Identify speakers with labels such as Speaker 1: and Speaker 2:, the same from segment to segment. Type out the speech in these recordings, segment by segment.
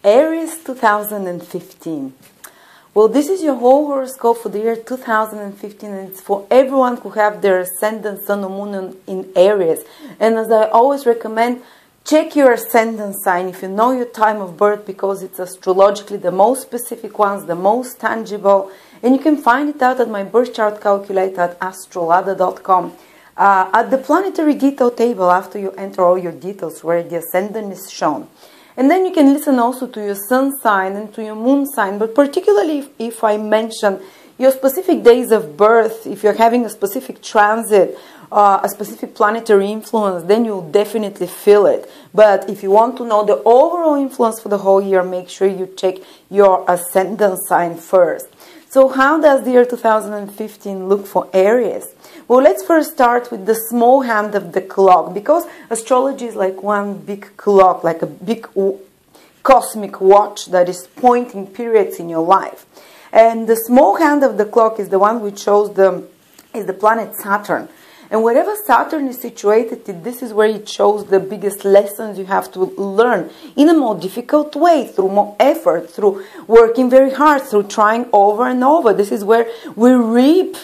Speaker 1: Aries 2015. Well, this is your whole horoscope for the year 2015, and it's for everyone who have their ascendant, sun or moon in Aries. And as I always recommend, check your ascendant sign if you know your time of birth, because it's astrologically the most specific ones, the most tangible. And you can find it out at my birth chart calculator at astrolada.com. At the planetary detail table, after you enter all your details where the ascendant is shown. And then you can listen also to your sun sign and to your moon sign. But particularly if I mention your specific days of birth, if you're having a specific transit, a specific planetary influence, then you'll definitely feel it. But if you want to know the overall influence for the whole year, make sure you check your ascendant sign first. So how does the year 2015 look for Aries? Well, let's first start with the small hand of the clock, because astrology is like one big clock, like a big cosmic watch that is pointing periods in your life. And the small hand of the clock is the one which shows the planet Saturn. And wherever Saturn is situated, this is where it shows the biggest lessons you have to learn in a more difficult way, through more effort, through working very hard, through trying over and over. This is where we reap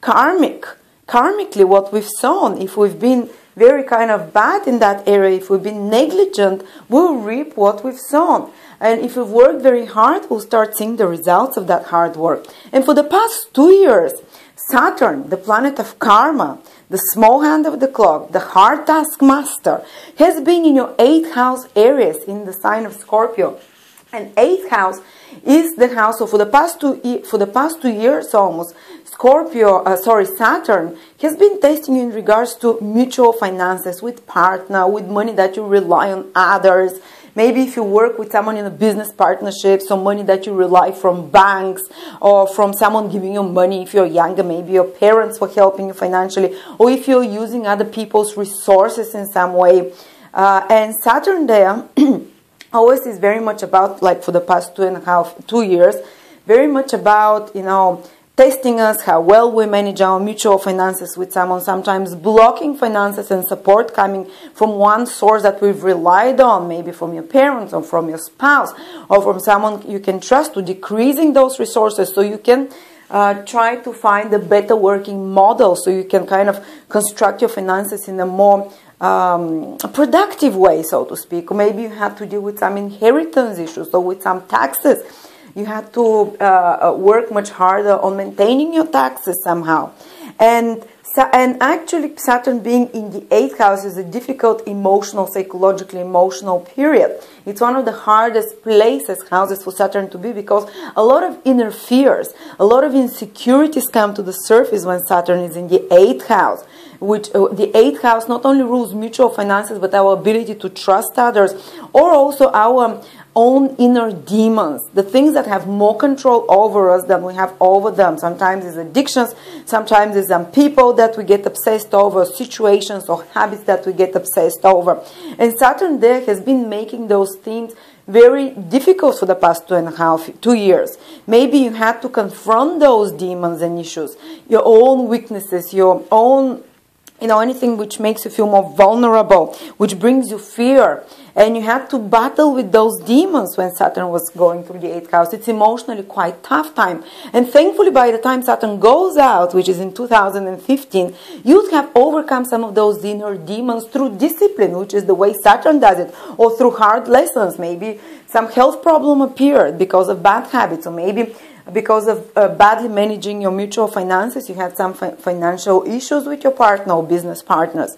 Speaker 1: karmically what we've sown. If we've been very kind of bad in that area, if we've been negligent, we'll reap what we've sown. And if we've worked very hard, we'll start seeing the results of that hard work. And for the past 2 years, Saturn, the planet of karma, the small hand of the clock, the hard taskmaster, has been in your 8th house Aries, in the sign of Scorpio. And 8th house is the house. So for the past 2 years almost, Saturn has been testing you in regards to mutual finances, with partner, with money that you rely on others. Maybe if you work with someone in a business partnership, some money that you rely from banks or from someone giving you money. If you're younger, maybe your parents were helping you financially, or if you're using other people's resources in some way. And Saturn there always is very much about, like for the past 2 years, very much about, testing us, how well we manage our mutual finances with someone, sometimes blocking finances and support coming from one source that we've relied on, maybe from your parents or from your spouse or from someone you can trust, to decreasing those resources so you can try to find a better working model, so you can kind of construct your finances in a more productive way, so to speak. Or maybe you have to deal with some inheritance issues or with some taxes. You have to work much harder on maintaining your taxes somehow. And actually Saturn being in the 8th house is a difficult psychologically emotional period. It's one of the hardest houses for Saturn to be, because a lot of inner fears, a lot of insecurities come to the surface when Saturn is in the 8th house. Which the 8th house not only rules mutual finances, but our ability to trust others, or also our own inner demons, the things that have more control over us than we have over them. Sometimes it's addictions, sometimes it's some people that we get obsessed over, situations or habits that we get obsessed over. And Saturn there has been making those things very difficult for the past 2 years. Maybe you had to confront those demons and issues, your own weaknesses, your own anything which makes you feel more vulnerable, which brings you fear. And you had to battle with those demons when Saturn was going through the 8th house. It's emotionally quite tough time. And thankfully, by the time Saturn goes out, which is in 2015, you'd have overcome some of those inner demons through discipline, which is the way Saturn does it, or through hard lessons. Maybe some health problem appeared because of bad habits, or maybe because of badly managing your mutual finances. You had some financial issues with your partner or business partners.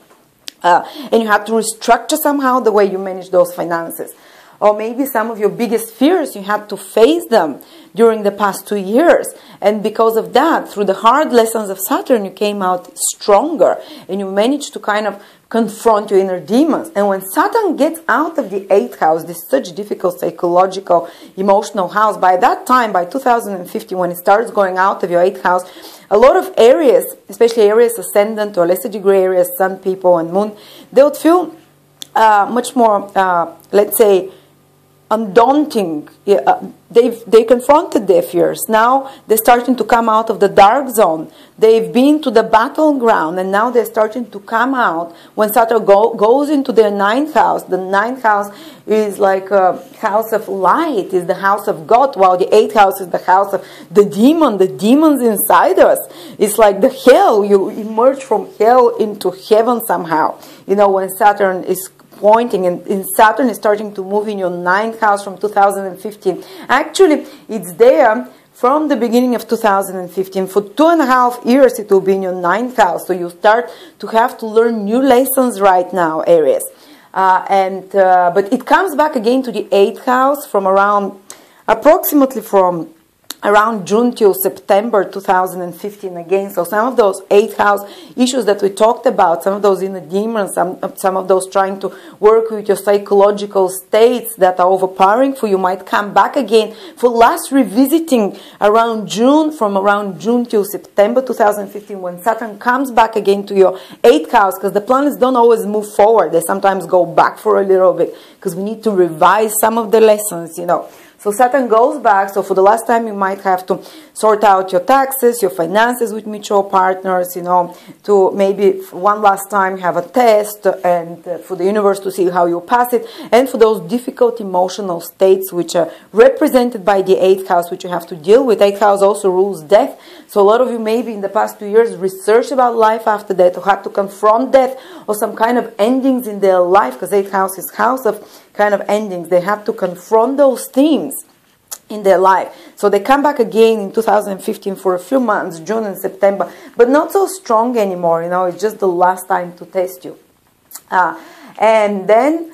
Speaker 1: And you had to restructure somehow the way you manage those finances. Or maybe some of your biggest fears, you had to face them during the past 2 years. And because of that, through the hard lessons of Saturn, you came out stronger. And you managed to kind of confront your inner demons. And when Saturn gets out of the 8th house, this such difficult psychological, emotional house, by that time, by 2050, when it starts going out of your 8th house, a lot of Aries, especially Aries ascendant or lesser degree Aries sun people and moon, they would feel much more, let's say, undaunting. They confronted their fears. Now they're starting to come out of the dark zone. They've been to the battleground, and now they're starting to come out. When Saturn goes into their ninth house, the ninth house is like a house of light, is the house of God, while the eighth house is the house of the demon. The demon's inside us. It's like the hell. You emerge from hell into heaven somehow. You know, when Saturn is pointing, and Saturn is starting to move in your ninth house from 2015. Actually, it's there from the beginning of 2015. For 2.5 years, it will be in your ninth house. So you start to have to learn new lessons right now, Aries. But it comes back again to the eighth house from approximately from around June till September 2015 again. So some of those eighth house issues that we talked about, some of those inner demons, some of those trying to work with your psychological states that are overpowering for you might come back again for last revisiting around June, from around June till September 2015, when Saturn comes back again to your eighth house, because the planets don't always move forward. They sometimes go back for a little bit because we need to revise some of the lessons, you know. So Saturn goes back, so for the last time you might have to sort out your taxes, your finances with mutual partners, you know, to maybe one last time have a test and for the universe to see how you pass it, and for those difficult emotional states which are represented by the eighth house, which you have to deal with. Eighth house also rules death, so a lot of you maybe in the past 2 years researched about life after death, or had to confront death or some kind of endings in their life, because eighth house is house of kind of endings. They have to confront those themes in their life. So they come back again in 2015 for a few months, June and September, but not so strong anymore, you know, it's just the last time to test you. And then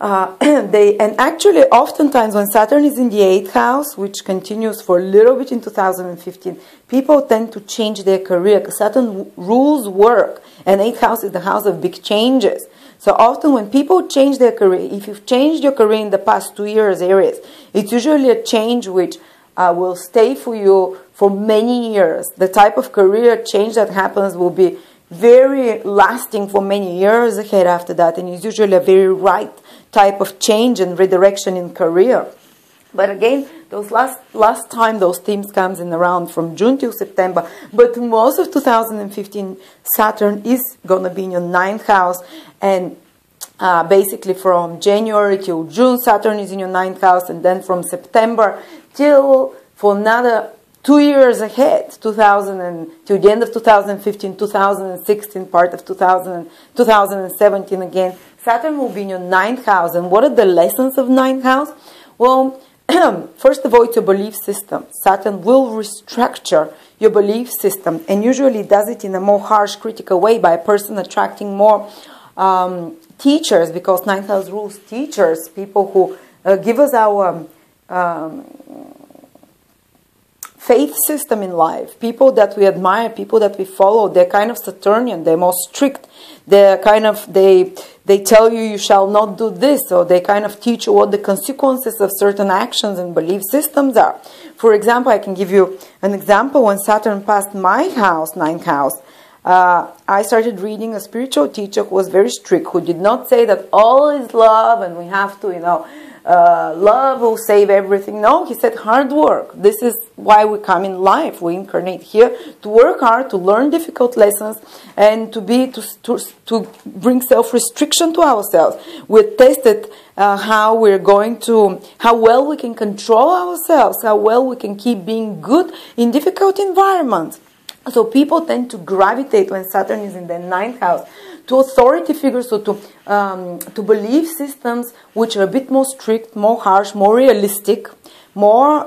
Speaker 1: and actually oftentimes when Saturn is in the eighth house, which continues for a little bit in 2015, people tend to change their career, because Saturn rules work, and eighth house is the house of big changes. So often when people change their career, if you've changed your career in the past 2 years, Aries, it's usually a change which will stay for you for many years. The type of career change that happens will be very lasting for many years ahead after that, and it's usually a very right type of change and redirection in career. But again, those last time those themes comes in around from June till September. But most of 2015, Saturn is going to be in your ninth house. And basically from January till June, Saturn is in your ninth house. And then from September till for another 2 years ahead, till the end of 2015, 2016, part of 2017 again, Saturn will be in your ninth house. And what are the lessons of ninth house? Well, first of all, it's your belief system. Saturn will restructure your belief system, and usually does it in a more harsh, critical way by a person attracting more teachers, because ninth house rules teachers, people who give us our faith system in life, people that we admire, people that we follow. They're kind of Saturnian, they're more strict, they're kind of, they tell you shall not do this, or they kind of teach you what the consequences of certain actions and belief systems are. For example, I can give you an example. When Saturn passed my house, ninth house, I started reading a spiritual teacher who was very strict, who did not say that all is love and we have to, you know, love will save everything. No, he said hard work. This is why we come in life. We incarnate here to work hard, to learn difficult lessons, and to bring self-restriction to ourselves. We tested how well we can control ourselves, how well we can keep being good in difficult environments. So people tend to gravitate when Saturn is in the ninth house to authority figures, so to belief systems which are a bit more strict, more harsh, more realistic, more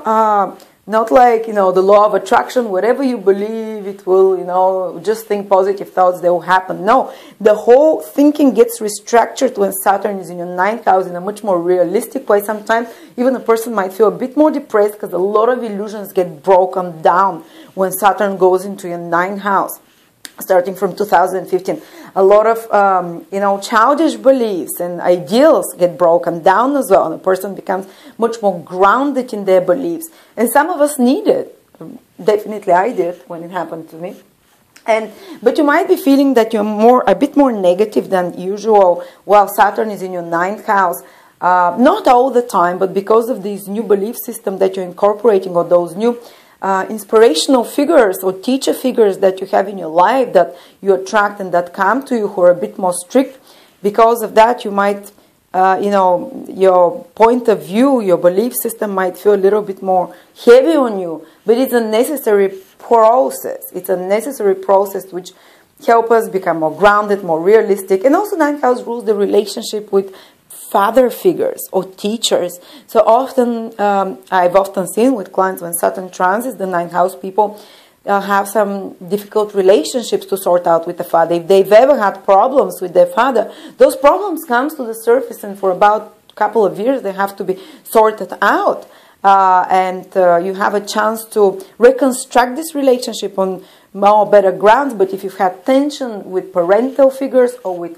Speaker 1: not like, you know, the law of attraction. Whatever you believe, it will, you know, just think positive thoughts, they will happen. No, the whole thinking gets restructured when Saturn is in your ninth house in a much more realistic way. Sometimes even a person might feel a bit more depressed because a lot of illusions get broken down when Saturn goes into your ninth house. Starting from 2015, a lot of you know, childish beliefs and ideals get broken down as well, and a person becomes much more grounded in their beliefs. And some of us need it. Definitely, I did when it happened to me. But you might be feeling that you're a bit more negative than usual while Saturn is in your ninth house. Not all the time, but because of these new belief system that you're incorporating, or those new inspirational figures or teacher figures that you have in your life that you attract and that come to you, who are a bit more strict. Because of that, you might, your point of view, your belief system might feel a little bit more heavy on you. But it's a necessary process. It's a necessary process which help us become more grounded, more realistic. And also, ninth house rules the relationship with father figures or teachers. So often, I've often seen with clients, when Saturn transits the ninth house, people have some difficult relationships to sort out with the father. If they've ever had problems with their father, those problems come to the surface, and for about a couple of years they have to be sorted out. And you have a chance to reconstruct this relationship on more better grounds. But if you've had tension with parental figures, or with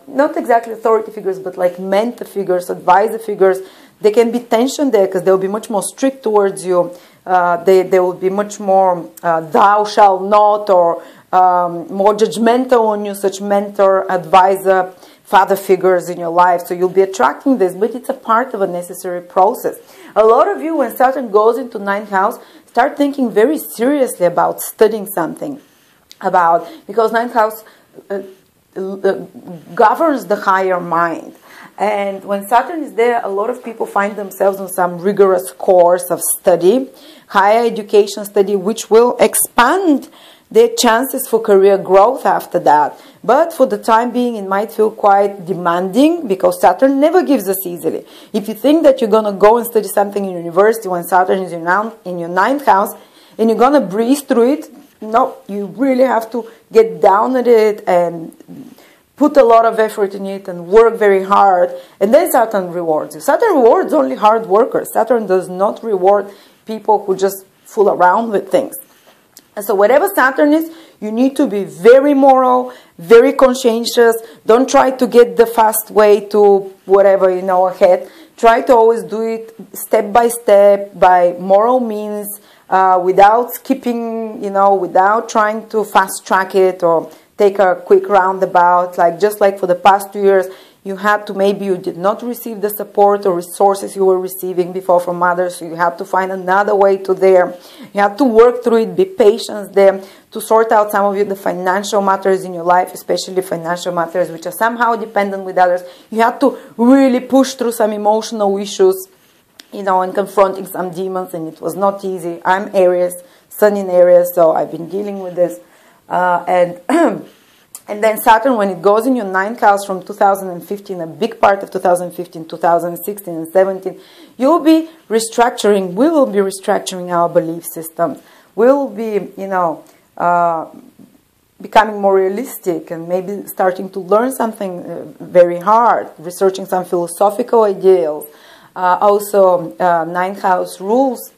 Speaker 1: not exactly authority figures, but like mentor figures, advisor figures, there can be tension there, because they'll be much more strict towards you. They will be much more thou shalt not, or more judgmental on you, such mentor, advisor, father figures in your life. So you'll be attracting this, but it's a part of a necessary process. A lot of you, when Saturn goes into ninth house, start thinking very seriously about studying something. Because ninth house governs the higher mind. And when Saturn is there, a lot of people find themselves on some rigorous course of study, higher education study, which will expand their chances for career growth after that. But for the time being, it might feel quite demanding, because Saturn never gives us easily. If you think that you're going to go and study something in university when Saturn is in your ninth house, and you're going to breeze through it, no, you really have to get down at it and put a lot of effort in it and work very hard, and then Saturn rewards you. Saturn rewards only hard workers. Saturn does not reward people who just fool around with things. And so whatever Saturn is, you need to be very moral, very conscientious. Don't try to get the fast way to whatever, ahead. Try to always do it step by step, by moral means, without skipping, without trying to fast track it or take a quick roundabout. Just like for the past 2 years, maybe you did not receive the support or resources you were receiving before from others, so you have to find another way to there. You have to work through it, be patient there, to sort out some of the financial matters in your life, especially financial matters which are somehow dependent with others. You have to really push through some emotional issues, and confronting some demons, and it was not easy. I'm Aries, Sun in Aries, so I've been dealing with this. And then Saturn, when it goes in your ninth house from 2015, a big part of 2015, 2016, and 17, you'll be restructuring. We will be restructuring our belief systems. We'll be, becoming more realistic, and maybe starting to learn something very hard, researching some philosophical ideals. Also, ninth house rules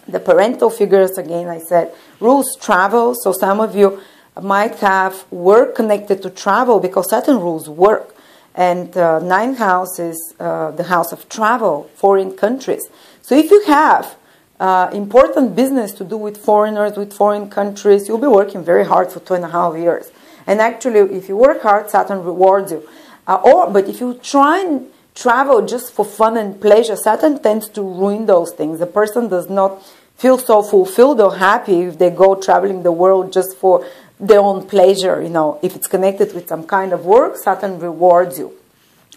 Speaker 1: the parental figures. Again, I said, rules travel. So some of you might have work connected to travel, because Saturn rules work. And ninth house is the house of travel, foreign countries. So if you have important business to do with foreigners, with foreign countries, you'll be working very hard for 2.5 years. And actually, if you work hard, Saturn rewards you. But if you try and travel just for fun and pleasure, Saturn tends to ruin those things. The person does not feel so fulfilled or happy if they go traveling the world just for their own pleasure. If it's connected with some kind of work, Saturn rewards you.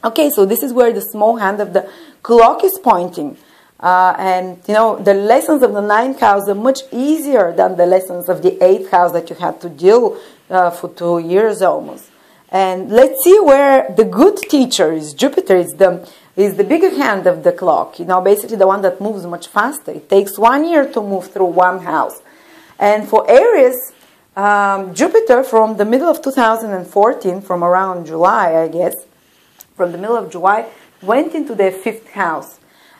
Speaker 1: Okay, so this is where the small hand of the clock is pointing. The lessons of the ninth house are much easier than the lessons of the eighth house that you had to deal for 2 years almost. And let's see where the good teacher is. Jupiter is the bigger hand of the clock. Basically the one that moves much faster. It takes 1 year to move through one house. And for Aries, Jupiter from the middle of 2014, from around July, I guess, from the middle of July, went into their 5th house.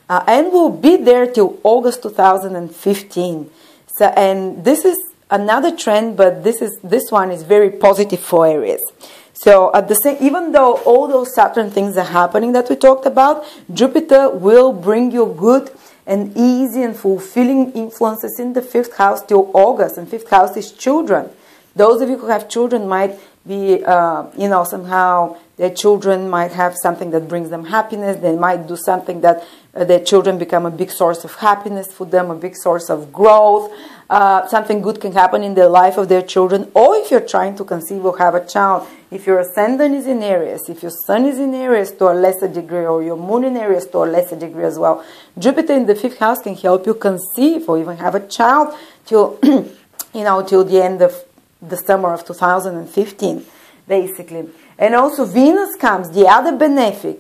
Speaker 1: And will be there till August 2015. So, and this is another trend, but this one is very positive for Aries. So at the same, even though all those Saturn things are happening that we talked about, Jupiter will bring you good and easy and fulfilling influences in the 5th house till August. And 5th house is children. Those of you who have children might be, somehow Their children might have something that brings them happiness. They might do something that their children become a big source of happiness for them, a big source of growth. Something good can happen in the life of their children. Or if you're trying to conceive or have a child, if your ascendant is in Aries, if your sun is in Aries to a lesser degree, or your moon in Aries to a lesser degree as well, Jupiter in the 5th house can help you conceive or even have a child till, till the end of the summer of 2015, basically. And also Venus comes, the other benefic.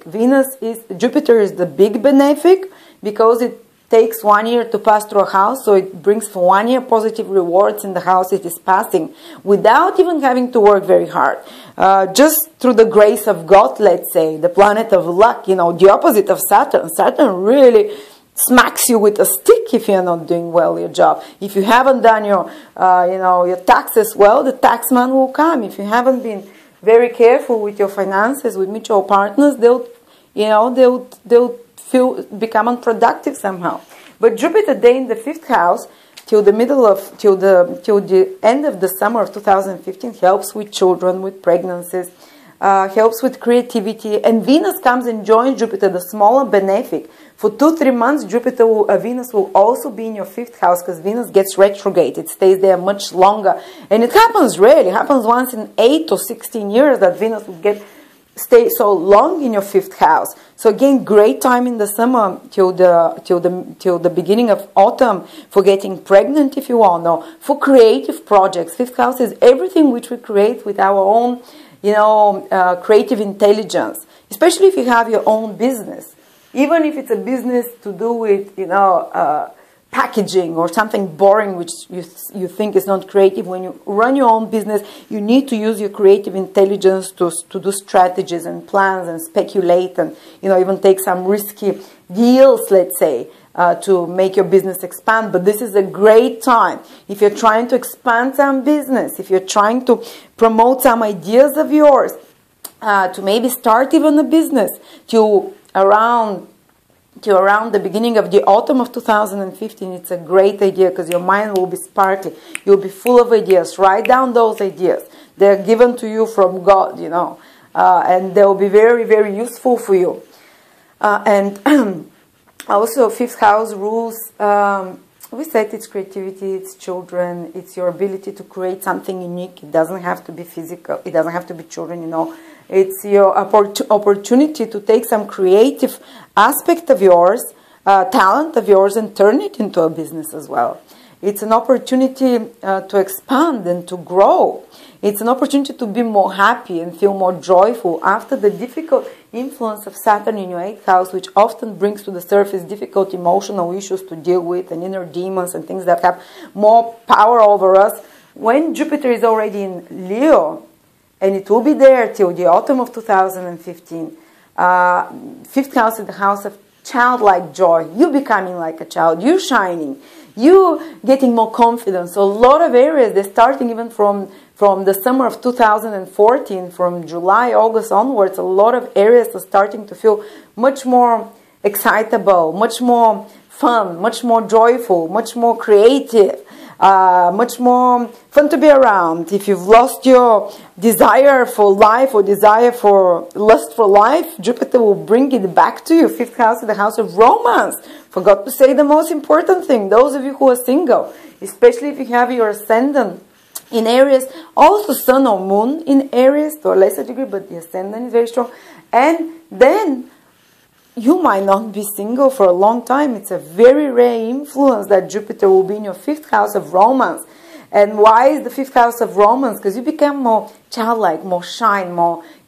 Speaker 1: Jupiter is the big benefic because it takes 1 year to pass through a house, so it brings for 1 year positive rewards in the house it is passing without even having to work very hard. Just through the grace of God, let's say, the planet of luck, the opposite of Saturn. Saturn really smacks you with a stick if you're not doing well your job. If you haven't done your taxes well, the taxman will come. If you haven't been very careful with your finances, with mutual partners, they'll become unproductive somehow. But Jupiter day in the 5th house till the end of the summer of 2015 helps with children, with pregnancies, helps with creativity, and Venus comes and joins Jupiter, the smaller benefic. For 2-3 months, Venus will also be in your 5th house because Venus gets retrograde. It stays there much longer, and it happens rarely. It happens once in 8 or 16 years that Venus will stay so long in your 5th house. So again, great time in the summer till the beginning of autumn for getting pregnant, if you want, or for creative projects. 5th house is everything which we create with our own, creative intelligence. Especially if you have your own business, even if it's a business to do with, packaging or something boring which you think is not creative. When you run your own business, you need to use your creative intelligence to do strategies and plans and speculate and even take some risky deals, let's say, to make your business expand. But this is a great time if you're trying to expand some business, if you're trying to promote some ideas of yours, to maybe start even a business to around the beginning of the autumn of 2015. It's a great idea because your mind will be sparkly. You'll be full of ideas. Write down those ideas. They're given to you from God, and they'll be very, very useful for you. And also 5th house rules, we said it's creativity, it's children, it's your ability to create something unique. It doesn't have to be physical. It doesn't have to be children, It's your opportunity to take some creative aspect of yours, talent of yours, and turn it into a business as well. It's an opportunity to expand and to grow. It's an opportunity to be more happy and feel more joyful after the difficult influence of Saturn in your 8th house, which often brings to the surface difficult emotional issues to deal with and inner demons and things that have more power over us. When Jupiter is already in Leo, and it will be there till the autumn of 2015. 5th house is the house of childlike joy. You becoming like a child. You shining. You getting more confidence. So a lot of areas, they're starting even from the summer of 2014, from July, August onwards, a lot of areas are starting to feel much more excitable, much more fun, much more joyful, much more creative. Much more fun to be around. If you've lost your desire for life or lust for life, Jupiter will bring it back to you. 5th house is the house of romance. Forgot to say the most important thing. Those of you who are single, especially if you have your ascendant in Aries, also sun or moon in Aries to a lesser degree, but the ascendant is very strong. And then you might not be single for a long time. It's a very rare influence that Jupiter will be in your 5th house of romance. And why is the 5th house of romance? Because you become more childlike, more shine,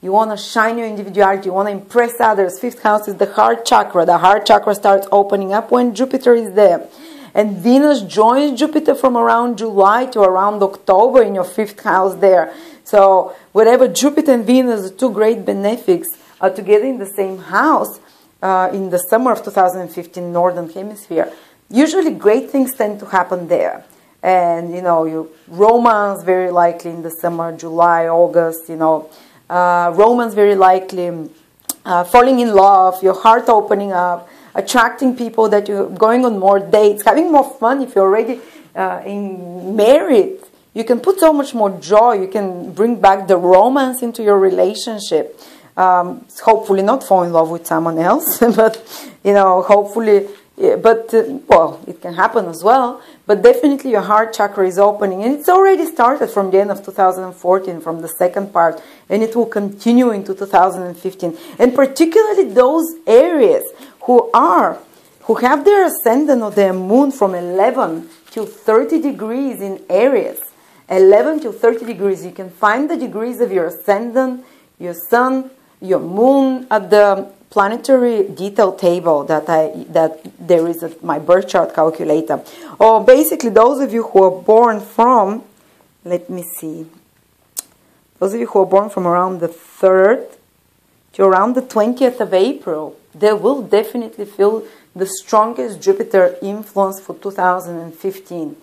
Speaker 1: you want to shine your individuality, you want to impress others. 5th house is the heart chakra. The heart chakra starts opening up when Jupiter is there. And Venus joins Jupiter from around July to around October in your 5th house there. So whatever Jupiter and Venus, the two great benefics, are together in the same house, in the summer of 2015, Northern Hemisphere, usually great things tend to happen there. And, you romance very likely in the summer, July, August, romance very likely, falling in love, your heart opening up, attracting people that you're going on more dates, having more fun. If you're already married, you can put so much more joy. You can bring back the romance into your relationship. Hopefully not fall in love with someone else, but, hopefully, well, it can happen as well. But definitely your heart chakra is opening, and it's already started from the end of 2014, from the second part, and it will continue into 2015. And particularly those areas who have their ascendant or their moon from 11 to 30 degrees in Aries. 11 to 30 degrees. You can find the degrees of your ascendant, your sun, your moon at the planetary detail table that there is at my birth chart calculator. Or basically those of you who are born from, let me see, those of you who are born from around the 3rd to around the 20th of April, they will definitely feel the strongest Jupiter influence for 2015.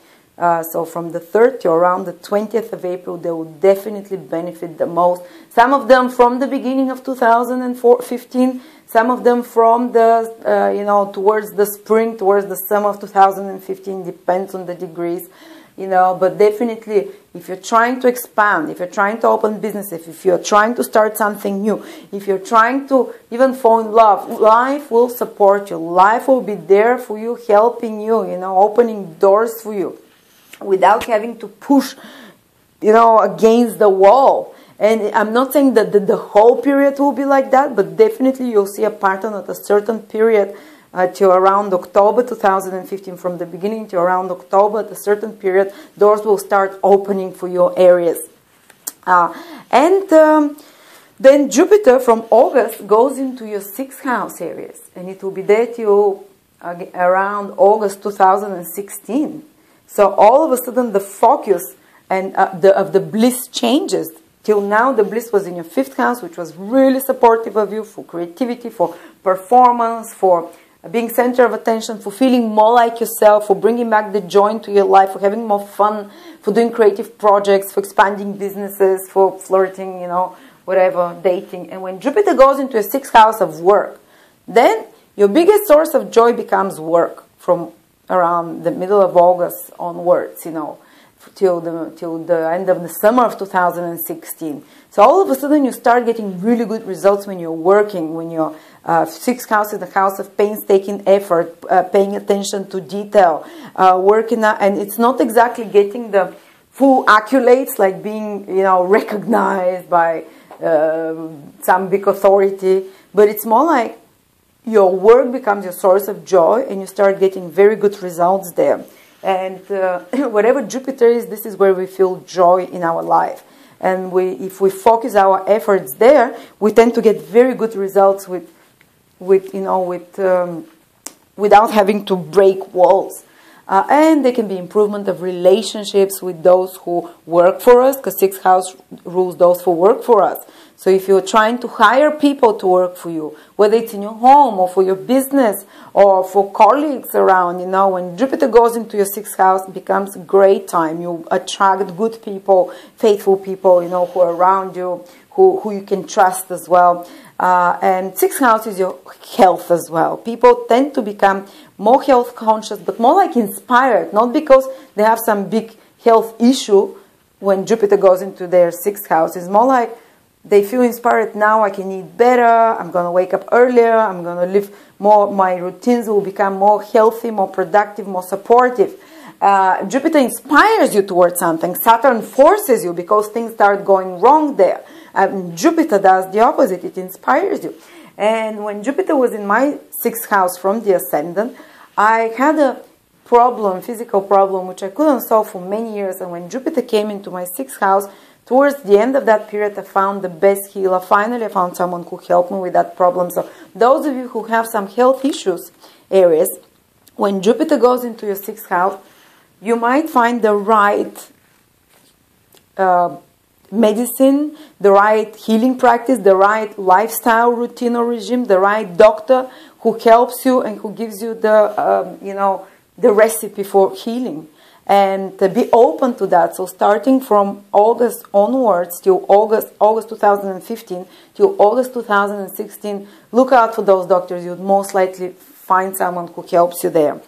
Speaker 1: So from the 3rd to around the 20th of April, they will definitely benefit the most. Some of them from the beginning of 2015, some of them from the, towards the spring, towards the summer of 2015, depends on the degrees, but definitely if you're trying to expand, if you're trying to open business, if you're trying to start something new, if you're trying to even fall in love, life will support you. Life will be there for you, helping you, opening doors for you, without having to push, against the wall. And I'm not saying that the whole period will be like that, but definitely you'll see a pattern at a certain period to around October 2015. From the beginning to around October, at a certain period, doors will start opening for your areas. Then Jupiter from August goes into your 6th house areas, and it will be there till around August 2016. So all of a sudden the focus and of the bliss changes. Till now the bliss was in your 5th house, which was really supportive of you for creativity, for performance, for being center of attention, for feeling more like yourself, for bringing back the joy into your life, for having more fun, for doing creative projects, for expanding businesses, for flirting, whatever, dating. And when Jupiter goes into a 6th house of work, then your biggest source of joy becomes work from around the middle of August onwards, till the end of the summer of 2016. So all of a sudden you start getting really good results when you're working, when your 6th house is the house of painstaking effort, paying attention to detail, working, and it's not exactly getting the full accolades like being, recognized by some big authority, but it's more like your work becomes your source of joy, and you start getting very good results there. And whatever Jupiter is, this is where we feel joy in our life. And if we focus our efforts there, we tend to get very good results without having to break walls. And there can be improvement of relationships with those who work for us, because 6th house rules those who work for us. So if you're trying to hire people to work for you, whether it's in your home or for your business or for colleagues around, when Jupiter goes into your 6th house, it becomes a great time. You attract good people, faithful people, who are around you, who you can trust as well. And 6th house is your health as well. People tend to become more health conscious, but more like inspired, not because they have some big health issue when Jupiter goes into their 6th house. It's more like they feel inspired. Now I can eat better, I'm going to wake up earlier, I'm going to live more, my routines will become more healthy, more productive, more supportive. Jupiter inspires you towards something. Saturn forces you because things start going wrong there. Jupiter does the opposite, it inspires you. And when Jupiter was in my 6th house from the ascendant, I had a problem, physical problem, which I couldn't solve for many years. And when Jupiter came into my 6th house, towards the end of that period, I found the best healer. Finally, I found someone who helped me with that problem. So those of you who have some health issues, Aries, when Jupiter goes into your 6th house, you might find the right medicine, the right healing practice, the right lifestyle routine or regime, the right doctor who helps you and who gives you the, the recipe for healing. And be open to that. So starting from August onwards till August 2015 till August 2016, look out for those doctors. You'd most likely find someone who helps you there.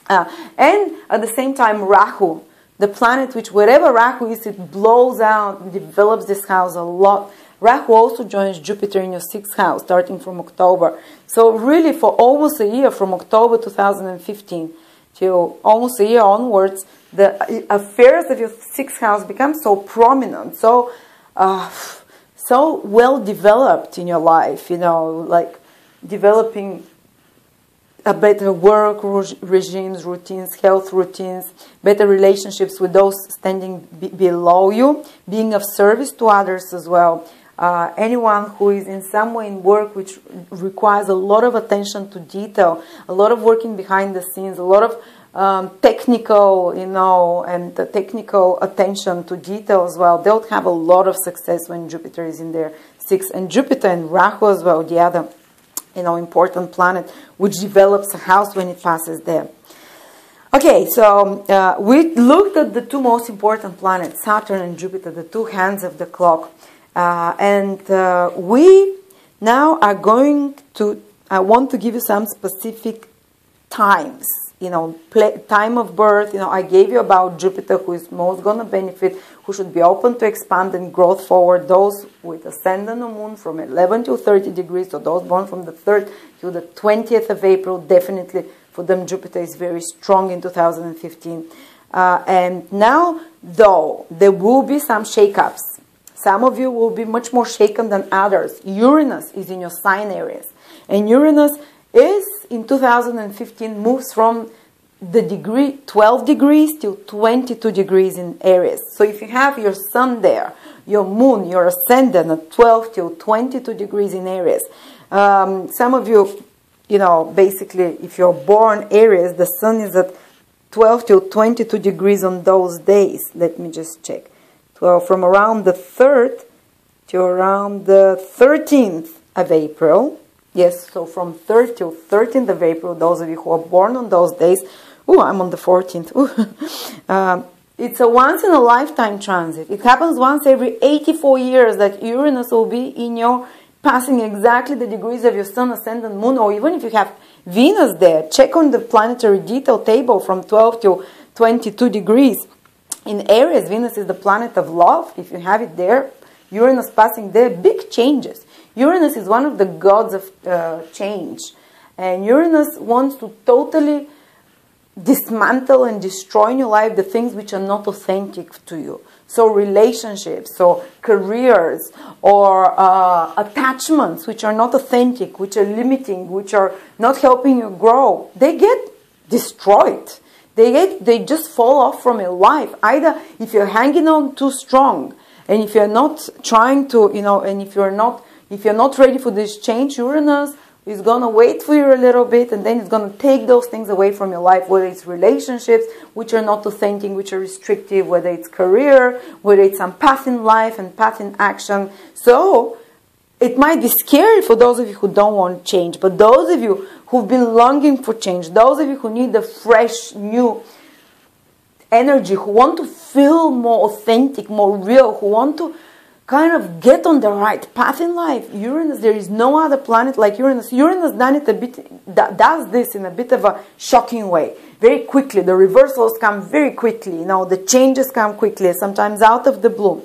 Speaker 1: And at the same time, Rahu, the planet which wherever Rahu is, it blows out and develops this house a lot. Rahu also joins Jupiter in your 6th house, starting from October. So really for almost a year, from October 2015 till almost a year onwards, the affairs of your 6th house become so prominent, so well developed in your life, you know, like developing a better work regimes, routines, health routines, better relationships with those standing below you, being of service to others as well. Anyone who is in some way in work which requires a lot of attention to detail, a lot of working behind the scenes, a lot of technical, you know, and the technical attention to detail as well, they'll have a lot of success when Jupiter is in their 6th. And Jupiter and Rahu as well, the other, you know, important planet, which develops a house when it passes there. Okay, so we looked at the two most important planets, Saturn and Jupiter, the two hands of the clock. And we now are going to, I want to give you some specific times, you know, time of birth. You know, I gave you about Jupiter, who is most going to benefit, who should be open to expand and growth forward. Those with ascendant or moon from 11 to 30 degrees, so those born from the 3rd to the 20th of April, definitely for them Jupiter is very strong in 2015. And now, though, there will be some shakeups. Some of you will be much more shaken than others. Uranus is in your sign areas. And Uranus is, in 2015, moves from the degree 12 degrees to 22 degrees in Aries. So if you have your sun there, your moon, your ascendant at 12 till 22 degrees in Aries. Some of you, you know, basically, if you're born Aries, the sun is at 12 till 22 degrees on those days. Let me just check. Well, from around the 3rd to around the 13th of April. Yes, so from 3rd till 13th of April, those of you who are born on those days. Oh, I'm on the 14th. It's a once-in-a-lifetime transit. It happens once every 84 years that Uranus will be in your, passing exactly the degrees of your sun, ascendant, moon, or even if you have Venus there, check on the planetary detail table from 12 to 22 degrees. In Aries, Venus is the planet of love. If you have it there, Uranus passing there, big changes. Uranus is one of the gods of change. And Uranus wants to totally dismantle and destroy in your life the things which are not authentic to you. So relationships, so careers, or attachments which are not authentic, which are limiting, which are not helping you grow, they get destroyed. They just fall off from your life. Either if you're hanging on too strong, and if you're not trying to, you know, and if you're not ready for this change, Uranus is going to wait for you a little bit, and then it's going to take those things away from your life, whether it's relationships which are not authentic, which are restrictive, whether it's career, whether it's some path in life and path in action. So it might be scary for those of you who don't want change, but those of you who've been longing for change, those of you who need a fresh, new energy, who want to feel more authentic, more real, who want to kind of get on the right path in life. Uranus, there is no other planet like Uranus. Uranus does this in a bit of a shocking way. Very quickly, the reversals come very quickly. You know, the changes come quickly, sometimes out of the blue.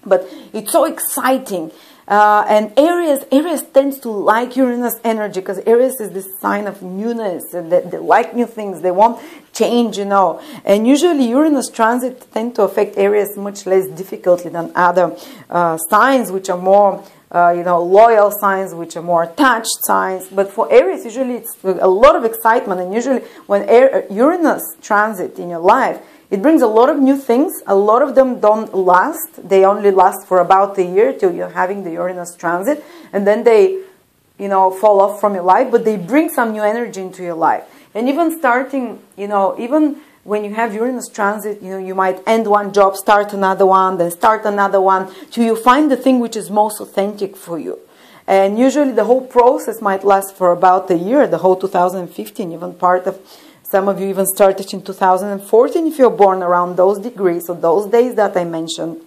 Speaker 1: But it's so exciting. And Aries tends to like Uranus energy, because Aries is this sign of newness, and they like new things, they want change, you know. And usually Uranus transits tend to affect Aries much less difficultly than other signs which are more, you know, loyal signs, which are more attached signs. But for Aries, usually it's a lot of excitement, and usually when Uranus transit in your life, it brings a lot of new things. A lot of them don't last. They only last for about a year till you're having the Uranus transit. And then they, you know, fall off from your life. But they bring some new energy into your life. And even starting, you know, even when you have Uranus transit, you know, you might end one job, start another one, then start another one, till you find the thing which is most authentic for you. And usually the whole process might last for about a year, the whole 2015, even part of... Some of you even started in 2014 if you're born around those degrees, so those days that I mentioned,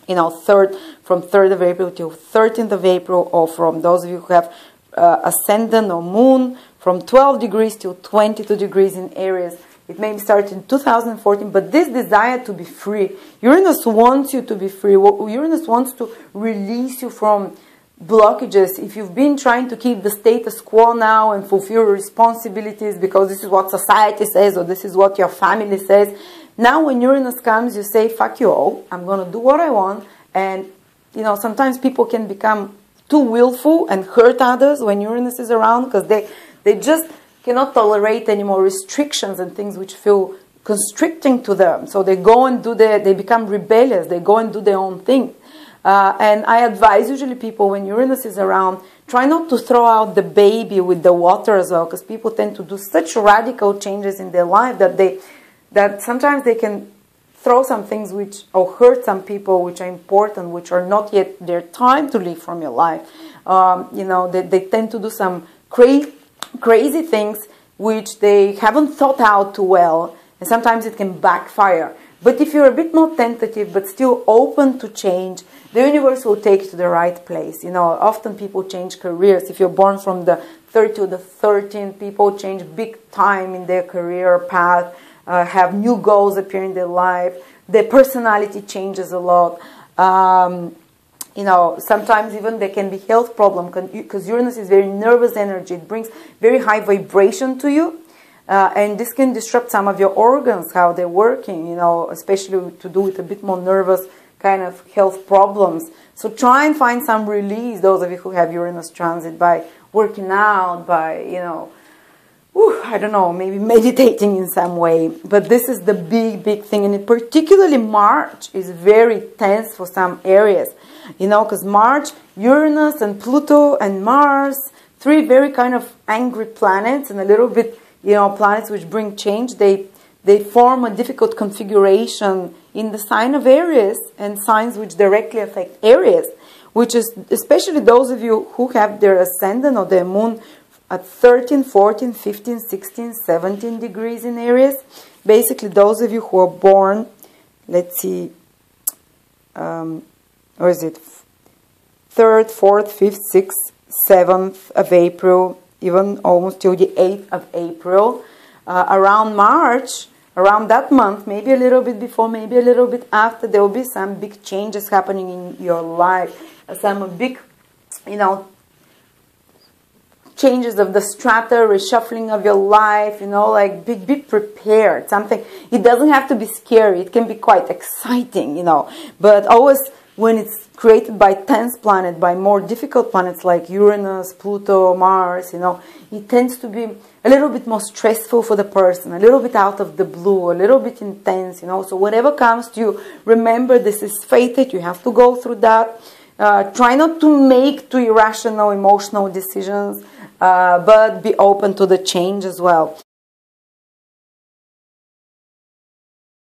Speaker 1: you know, from 3rd of April till 13th of April, or from those of you who have ascendant or moon, from 12 degrees till 22 degrees in Aries. It may start in 2014, but this desire to be free, Uranus wants you to be free. Uranus wants to release you from blockages. If you've been trying to keep the status quo now and fulfill your responsibilities because this is what society says or this is what your family says, now when Uranus comes, you say, fuck you all, I'm going to do what I want. And, you know, sometimes people can become too willful and hurt others when Uranus is around because they just cannot tolerate any more restrictions and things which feel constricting to them. So they go and they become rebellious. They go and do their own thing. And I advise usually people when Uranus is around, try not to throw out the baby with the water as well, because people tend to do such radical changes in their life that sometimes they can throw some things or hurt some people which are important, which are not yet their time to leave from your life. You know, they tend to do some crazy things which they haven't thought out too well, and sometimes it can backfire. But if you're a bit more tentative but still open to change, the universe will take you to the right place. You know, often people change careers. If you're born from the 3rd to the 13th, people change big time in their career path, have new goals appear in their life. Their personality changes a lot. You know, sometimes even there can be health problems because Uranus is very nervous energy. It brings very high vibration to you. And this can disrupt some of your organs, how they're working, you know, especially to do with a bit more nervous kind of health problems. So try and find some release, those of you who have Uranus transit, by working out, by, you know, I don't know, maybe meditating in some way. But this is the big thing. And particularly March is very tense for some areas. You know, because March, Uranus and Pluto and Mars, 3 very kind of angry planets and a little bit, you know, planets which bring change. They form a difficult configuration in the sign of Aries and signs which directly affect Aries, which is especially those of you who have their ascendant or their moon at 13, 14, 15, 16, 17 degrees in Aries. Basically, those of you who are born, let's see, or is it 3rd, 4th, 5th, 6th, 7th of April, even almost till the 8th of April, around March, around that month, maybe a little bit before, maybe a little bit after, there will be some big changes happening in your life, some big, you know, changes of the strata, reshuffling of your life, you know, like be prepared, something. It doesn't have to be scary. It can be quite exciting, you know, but always when it's created by tense planet, by more difficult planets like Uranus, Pluto, Mars, you know, it tends to be a little bit more stressful for the person, a little bit out of the blue, a little bit intense, you know. So whatever comes to you, remember this is fated. You have to go through that. Try not to make too irrational, emotional decisions, but be open to the change as well.